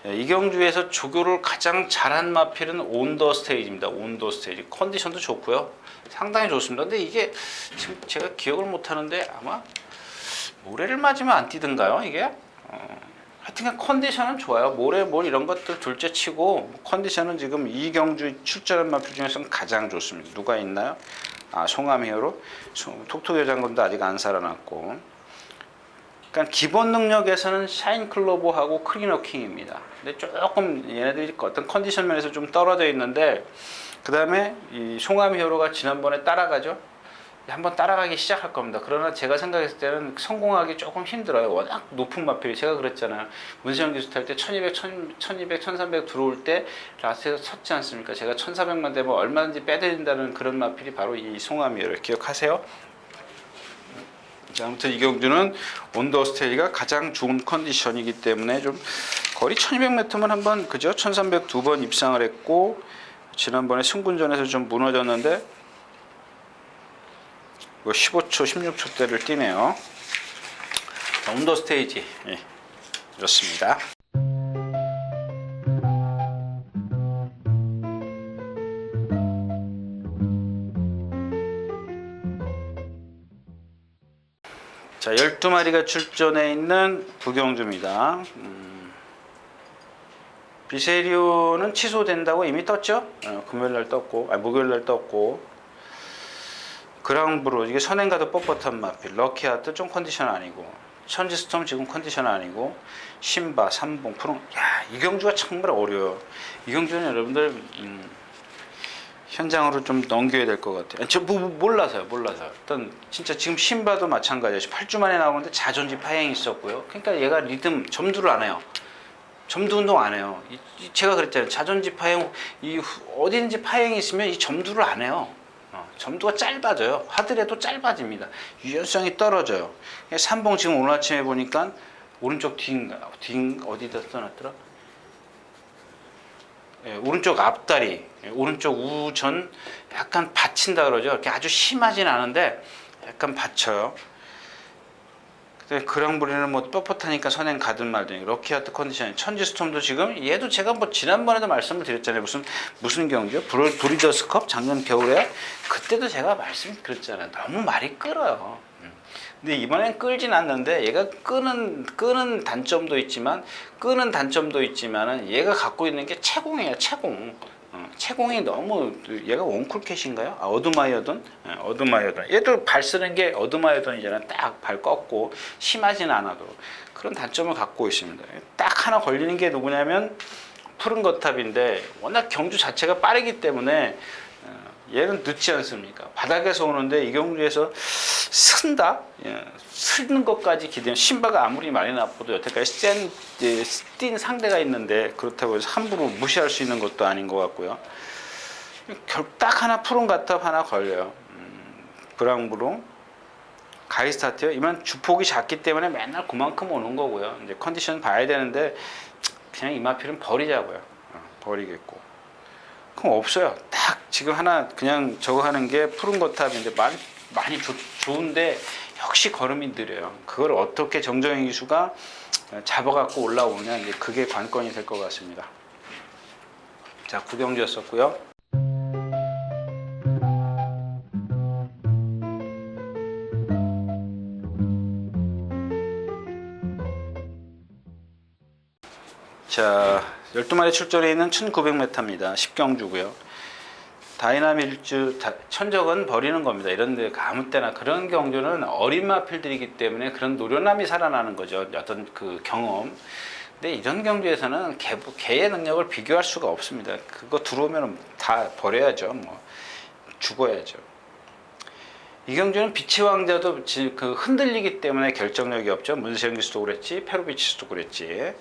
이 경주에서 조교를 가장 잘한 마필은 온더 스테이지입니다. 온더 스테이지 컨디션도 좋고요, 상당히 좋습니다. 근데 이게 지금 제가 기억을 못 하는데 아마 모래를 맞으면 안 뛰던가요, 이게? 하여튼 컨디션은 좋아요. 모래 이런 것들 둘째치고 컨디션은 지금 이 경주 출전한 마필 중에서는 가장 좋습니다. 누가 있나요? 송암 히어로, 톡톡여 장군도 아직 안 살아났고. 그러니까 기본 능력에서는 샤인 클로버하고 크리너킹입니다. 근데 조금 얘네들이 어떤 컨디션 면에서 좀 떨어져 있는데, 그 다음에 이 송암 히어로가 지난번에 따라가죠. 한번 따라가기 시작할 겁니다. 그러나 제가 생각했을 때는 성공하기 조금 힘들어요. 워낙 높은 마필이, 제가 그랬잖아요. 문세영 기수 탈 때 1200, 1300 들어올 때 라스트에서 섰지 않습니까? 제가 1400만 되면 얼마든지 빼드린다는 그런 마필이 바로 이 송암이에요. 기억하세요? 자, 아무튼 이 경주는 온더 스테이가 가장 좋은 컨디션이기 때문에 좀 거리 1200m만 한번, 그죠? 1300 2번 입상을 했고, 지난번에 승분전에서 좀 무너졌는데 15초, 16초대를 뛰네요. 온더 스테이지, 예, 좋습니다. 자, 12마리가 출전해 있는 부경주입니다. 비세리오는 취소된다고 이미 떴죠? 금요일날 떴고, 목요일날 떴고, 그랑브로, 이게 선행가도 뻣뻣한 마필, 럭키하트 좀 컨디션 아니고, 천지스톰 지금 컨디션 아니고, 신바, 삼봉, 푸른. 야, 이 경주가 정말 어려워요. 이 경주는 여러분들 현장으로 좀 넘겨야 될 것 같아요. 저 몰라서요. 일단 진짜 지금 신바도 마찬가지예요. 8주 만에 나오는데 자존지 파행이 있었고요. 그러니까 얘가 리듬 점두를 안 해요. 점두 운동 안 해요. 제가 그랬잖아요. 자존지 파행, 어디든지 파행이 있으면 이 점두를 안 해요. 점두가 짧아져요. 하더라도 짧아집니다. 유연성이 떨어져요. 3봉 지금 오늘 아침에 보니까 오른쪽 뒤인가, 어디다 써놨더라? 예, 오른쪽 앞다리, 오른쪽 우전 약간 받친다 그러죠. 이렇게 아주 심하진 않은데 약간 받쳐요. 그랑브리는 뭐 뻣뻣하니까 선행 가든 말든. 럭키하트 컨디션, 천지스톰도 지금, 얘도 제가 뭐 지난번에도 말씀을 드렸잖아요. 무슨 경기요? 브리더스컵 작년 겨울에, 그때도 제가 말씀드렸잖아요. 너무 말이 끌어요. 근데 이번엔 끌진 않는데, 얘가 끄는 단점도 있지만은 얘가 갖고 있는 게 채공이에요. 채공. 채공이 너무 얘가 원쿨캣인가요? 어드마이어돈? 어드마이어돈. 얘도 발 쓰는 게 어드마이어돈이잖아요. 딱 발 꺾고 심하진 않아도 그런 단점을 갖고 있습니다. 딱 하나 걸리는 게 누구냐면 푸른 거탑인데 워낙 경주 자체가 빠르기 때문에 얘는 늦지 않습니까? 바닥에서 오는데 이 경주에서 쓴다? 쓰는 것까지 기대면 신바가 아무리 많이 나빠도 여태까지 뛴 상대가 있는데 그렇다고 해서 함부로 무시할 수 있는 것도 아닌 것 같고요. 딱 하나 푸른 거탑 하나 걸려요. 브랑브로 가이스타트요. 이만 주폭이 작기 때문에 맨날 그만큼 오는 거고요. 이제 컨디션 봐야 되는데 그냥 이마필은 버리자고요. 버리겠고. 그럼 없어요. 딱 지금 하나 그냥 저거 하는 게 푸른 거탑인데 많이 좋은데 역시 걸음이 느려요. 그걸 어떻게 정정희 기수가 잡아갖고 올라오냐 이제 그게 관건이 될 것 같습니다. 자, 구경주였었고요. 자, 12마리 출전해 있는 1900m입니다. 10경주고요. 다이나믹 일주 천적은 버리는 겁니다. 이런데 아무 때나 그런 경주는 어린 마필들이기 때문에 그런 노련함이 살아나는 거죠. 어떤 그 경험. 근데 이런 경주에서는 개의 능력을 비교할 수가 없습니다. 그거 들어오면 다 버려야죠. 뭐 죽어야죠. 이 경주는 빛의 왕자도 그 흔들리기 때문에 결정력이 없죠. 문세영 기수도 그랬지, 페로비치스도 그랬지.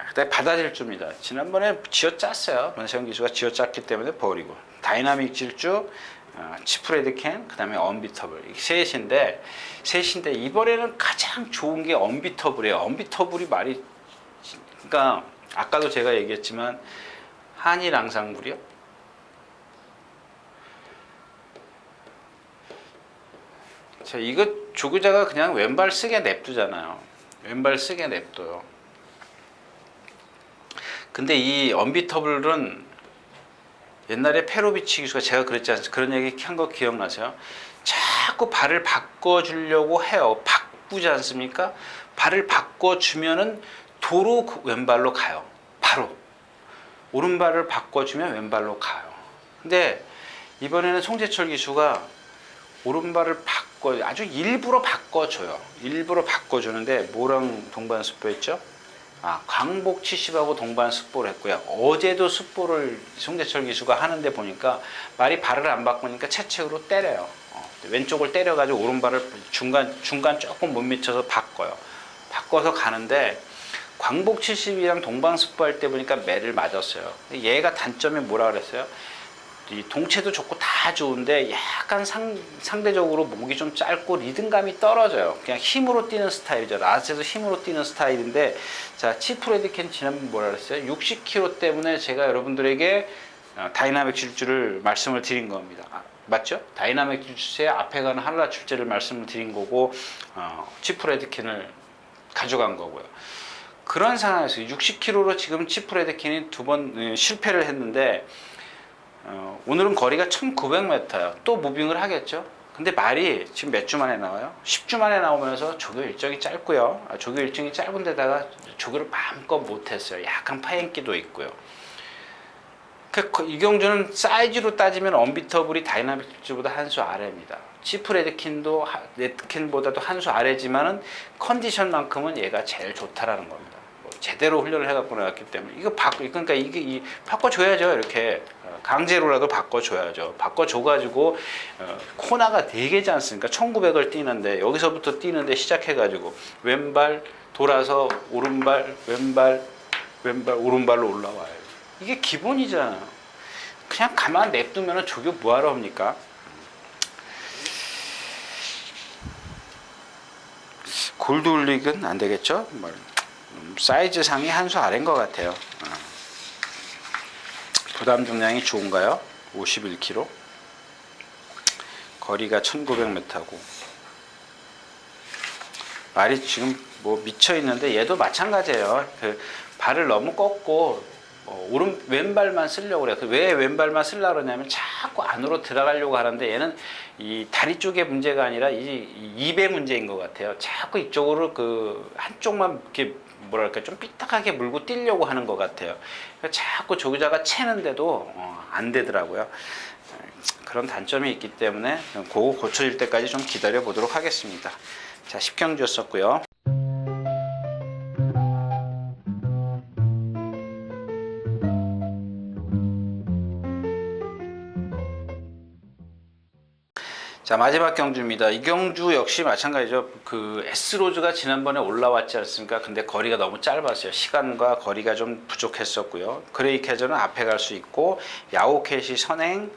그다음에 바다질주입니다. 지난번에 쥐어짰어요. 문세영 기수가 쥐어짰기 때문에 버리고 다이나믹 질주, 치프레드캔, 그다음에 언비터블 셋인데 이번에는 가장 좋은 게 언비터블이에요. 언비터블이 말이 그러니까 아까도 제가 얘기했지만 한일 앙상블이요. 자, 이거 조교자가 그냥 왼발 쓰게 냅두잖아요. 왼발 쓰게 냅둬요. 근데 이 언비터블은 옛날에 페로비치 기수가 제가 그랬지 않습니까? 그런 얘기 한 거 기억나세요? 자꾸 발을 바꿔주려고 해요. 바꾸지 않습니까? 발을 바꿔주면은 도로 왼발로 가요. 바로. 오른발을 바꿔주면 왼발로 가요. 근데 이번에는 송재철 기수가 오른발을 아주 일부러 바꿔줘요. 일부러 바꿔주는데 뭐랑 동반 습보했죠? 광복 70하고 동반 습보를 했고요. 어제도 습보를 송재철 기수가 하는데 보니까 말이 발을 안 바꾸니까 채찍으로 때려요. 왼쪽을 때려가지고 오른발을 중간 조금 못 미쳐서 바꿔요. 바꿔서 가는데 광복 70이랑 동반 습보할 때 보니까 매를 맞았어요. 얘가 단점이 뭐라 그랬어요? 이 동체도 좋고 다 좋은데 약간 상대적으로 목이 좀 짧고 리듬감이 떨어져요. 그냥 힘으로 뛰는 스타일이죠. 라스에서 힘으로 뛰는 스타일인데 자, 치프레드캔 지난번 뭐라 그랬어요? 60kg 때문에 제가 여러분들에게 다이나믹 질주를 말씀을 드린 겁니다. 맞죠? 다이나믹 질주에 앞에 가는 한라 출제를 말씀을 드린 거고 치프레드캔을 가져간 거고요. 그런 상황에서 60kg로 지금 치프레드캔이 2번 실패를 했는데 오늘은 거리가 1900m예요. 또 무빙을 하겠죠. 근데 말이 지금 몇 주 만에 나와요? 10주 만에 나오면서 조교 일정이 짧고요. 조교 일정이 짧은 데다가 조교를 마음껏 못했어요. 약간 파행기도 있고요. 이 경주는 사이즈로 따지면 언비터블이 다이나믹 질주보다 한 수 아래입니다. 치프레드킨도 레드킨보다도 한 수 아래지만은 컨디션만큼은 얘가 제일 좋다라는 겁니다. 제대로 훈련을 해갖고 나왔기 때문에 그러니까 이게 바꿔줘야죠. 이렇게 강제로라도 바꿔줘야죠. 바꿔줘가지고 코나가 4개지 않습니까? 1900을 뛰는데 여기서부터 뛰는데 시작해가지고 왼발 돌아서 오른발 왼발 오른발로 올라와요. 이게 기본이잖아요. 그냥 가만 냅두면 조교 뭐하러 합니까? 골드올릭은 안 되겠죠? 사이즈 상이 한 수 아래인 것 같아요. 부담 중량이 좋은가요? 51kg. 거리가 1900m고. 말이 지금 뭐 미쳐 있는데 얘도 마찬가지예요. 그 발을 너무 꺾고 왼발만 쓰려고 그래요. 왜 왼발만 쓰려고 그러냐면 자꾸 안으로 들어가려고 하는데 얘는 이 다리 쪽의 문제가 아니라 이 입의 문제인 것 같아요. 자꾸 이쪽으로 그 한쪽만 이렇게 뭐랄까 좀 삐딱하게 물고 뛰려고 하는 것 같아요. 그러니까 자꾸 조교자가 채는데도 안 되더라고요. 그런 단점이 있기 때문에 그거 고쳐질 때까지 좀 기다려 보도록 하겠습니다. 자, 10경주였었고요. 자, 마지막 경주입니다. 이 경주 역시 마찬가지죠. 그 S로즈가 지난번에 올라왔지 않습니까? 근데 거리가 너무 짧았어요. 시간과 거리가 좀 부족했었고요. 그레이 캐저는 앞에 갈 수 있고, 야오켓이 선행,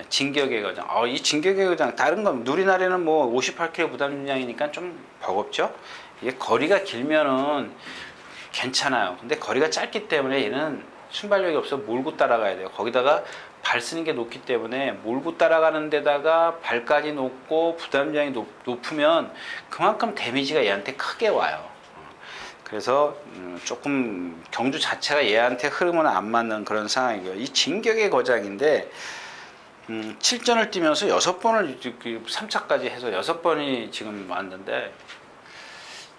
진격의 거장. 이 진격의 거장, 다른 건, 누리나리는 뭐 58kg 부담 중량이니까 좀 버겁죠? 이게 거리가 길면은 괜찮아요. 근데 거리가 짧기 때문에 얘는 순발력이 없어 몰고 따라가야 돼요. 거기다가 발 쓰는 게 높기 때문에 몰고 따라가는 데다가 발까지 높고 부담량이 높으면 그만큼 데미지가 얘한테 크게 와요. 그래서 조금 경주 자체가 얘한테 흐름은 안 맞는 그런 상황이고요. 이 진격의 거장인데 7전을 뛰면서 6번을 3차까지 해서 6번이 지금 왔는데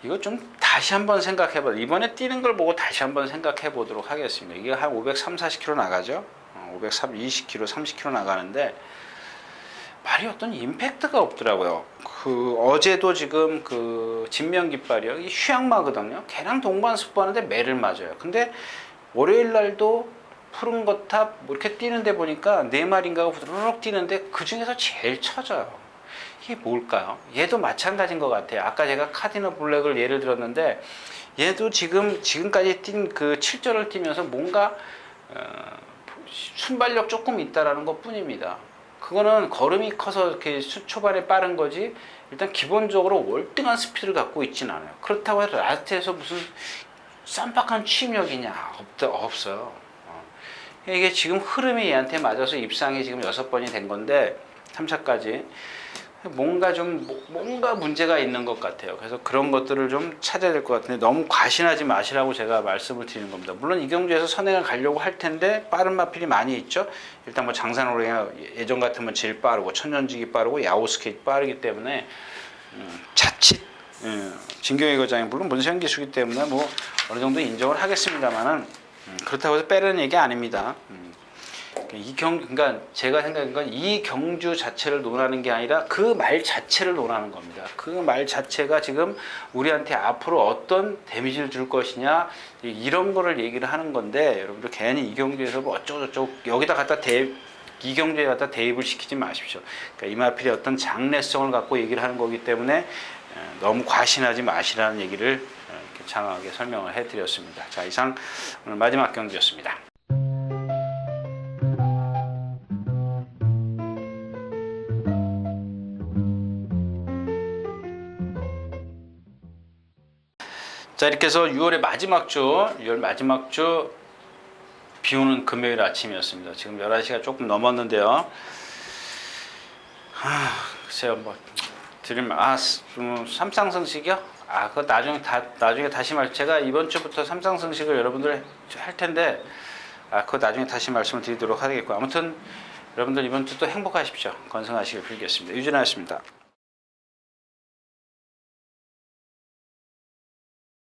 이거 좀 다시 한번 생각해 봐. 이번에 뛰는 걸 보고 다시 한번 생각해 보도록 하겠습니다. 이게 한 530, 40km 나가죠. 520km, 30km 나가는데 말이 어떤 임팩트가 없더라고요. 그 어제도 지금 그 진명 깃발이요. 이 휴양마거든요. 걔랑 동반 습부하는데 매를 맞아요. 근데 월요일 날도 푸른 거탑 뭐 이렇게 뛰는데 보니까 4마리인가가 부드럽게 뛰는데 그 중에서 제일 처져요. 이게 뭘까요? 얘도 마찬가지인 것 같아요. 아까 제가 카디너 블랙을 예를 들었는데 얘도 지금까지 뛴 그 7절을 뛰면서 뭔가 순발력 조금 있다라는 것 뿐입니다. 그거는 걸음이 커서 이렇게 초반에 빠른 거지 일단 기본적으로 월등한 스피드를 갖고 있진 않아요. 그렇다고 해서 라스트에서 무슨 쌈박한 취임력이냐? 없어요. 이게 지금 흐름이 얘한테 맞아서 입상이 지금 6번이 된 건데 3차까지 뭔가 문제가 있는 것 같아요. 그래서 그런 것들을 좀 찾아야 될 것 같은데 너무 과신하지 마시라고 제가 말씀을 드리는 겁니다. 물론 이 경주에서 선행을 가려고 할 텐데 빠른 마필이 많이 있죠. 일단 뭐 장산오랭이가 예전 같으면 제일 빠르고 천년직이 빠르고 야오스케이 빠르기 때문에 자칫 진경의 거장이 물론 문세영 기수기 때문에 뭐 어느 정도 인정을 하겠습니다만은 그렇다고 해서 빼려는 얘기 아닙니다. 그러니까 제가 생각한 건 이 경주 자체를 논하는 게 아니라 그 말 자체를 논하는 겁니다. 그 말 자체가 지금 우리한테 앞으로 어떤 데미지를 줄 것이냐 이런 거를 얘기를 하는 건데 여러분들 괜히 이 경주에서 뭐 어쩌고저쩌고 여기다 갖다 이 경주에 갖다 대입을 시키지 마십시오. 그러니까 이마필의 어떤 장래성을 갖고 얘기를 하는 거기 때문에 너무 과신하지 마시라는 얘기를 이렇게 장하게 설명을 해드렸습니다. 자, 이상 오늘 마지막 경주였습니다. 자, 이렇게 해서 6월 마지막 주 비 오는 금요일 아침이었습니다. 지금 11시가 조금 넘었는데요. 글쎄요, 뭐 삼상승식이요? 그거 나중에 다시 제가 이번 주부터 삼상승식을 여러분들 할 텐데 그거 나중에 다시 말씀을 드리도록 하겠고 아무튼 여러분들 이번 주도 행복하십시오. 건승하시길 빌겠습니다. 유진아였습니다.